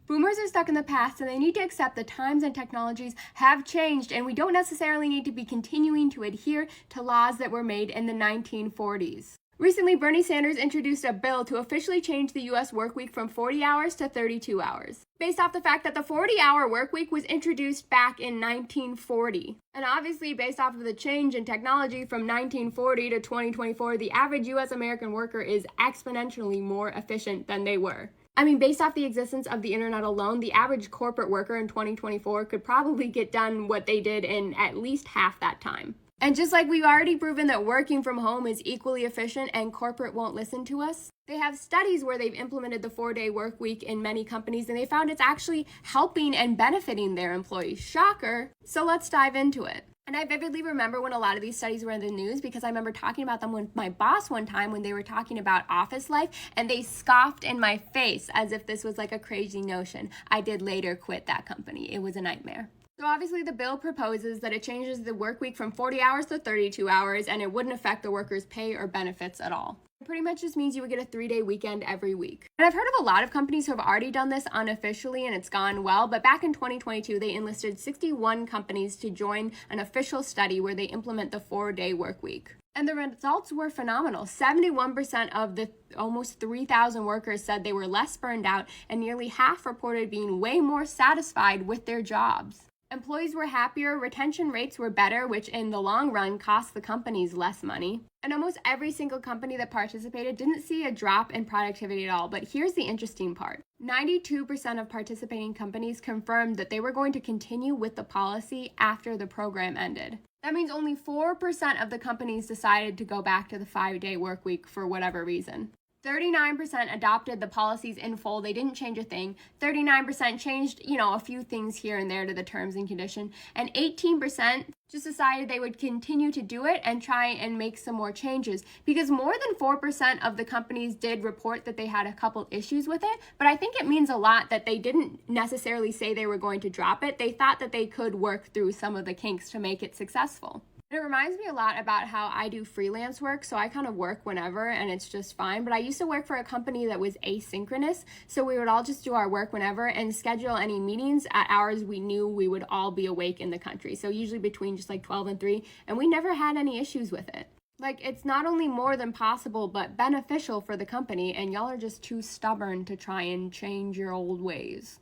Boomers are stuck in the past and they need to accept the times and technologies have changed, and we don't necessarily need to be continuing to adhere to laws that were made in the 1940s. Recently, Bernie Sanders introduced a bill to officially change the U.S. workweek from 40 hours to 32 hours, based off the fact that the 40-hour workweek was introduced back in 1940. And obviously, based off of the change in technology from 1940 to 2024, the average U.S. American worker is exponentially more efficient than they were. I mean, based off the existence of the internet alone, the average corporate worker in 2024 could probably get done what they did in at least half that time. And just like we've already proven that working from home is equally efficient and corporate won't listen to us, they have studies where they've implemented the 4-day work week in many companies, and they found it's actually helping and benefiting their employees. Shocker. So let's dive into it. And I vividly remember when a lot of these studies were in the news, because I remember talking about them with my boss one time when they were talking about office life, and they scoffed in my face as if this was like a crazy notion. I did later quit that company. It was a nightmare. So obviously the bill proposes that it changes the work week from 40 hours to 32 hours, and it wouldn't affect the workers' pay or benefits at all. It pretty much just means you would get a 3-day weekend every week. And I've heard of a lot of companies who have already done this unofficially and it's gone well, but back in 2022, they enlisted 61 companies to join an official study where they implement the 4-day work week. And the results were phenomenal. 71% of the almost 3,000 workers said they were less burned out, and nearly half reported being way more satisfied with their jobs. Employees were happier, retention rates were better, which in the long run cost the companies less money. And almost every single company that participated didn't see a drop in productivity at all. But here's the interesting part. 92% of participating companies confirmed that they were going to continue with the policy after the program ended. That means only 4% of the companies decided to go back to the 5-day work week for whatever reason. 39% adopted the policies in full. They didn't change a thing. 39% changed, a few things here and there to the terms and condition. And 18% just decided they would continue to do it and try and make some more changes, because more than 4% of the companies did report that they had a couple issues with it. But I think it means a lot that they didn't necessarily say they were going to drop it. They thought that they could work through some of the kinks to make it successful. It reminds me a lot about how I do freelance work, so I kind of work whenever and it's just fine. But I used to work for a company that was asynchronous, so we would all just do our work whenever and schedule any meetings at hours we knew we would all be awake in the country. So usually between just like 12 and 3, and we never had any issues with it. Like, it's not only more than possible, but beneficial for the company, and y'all are just too stubborn to try and change your old ways.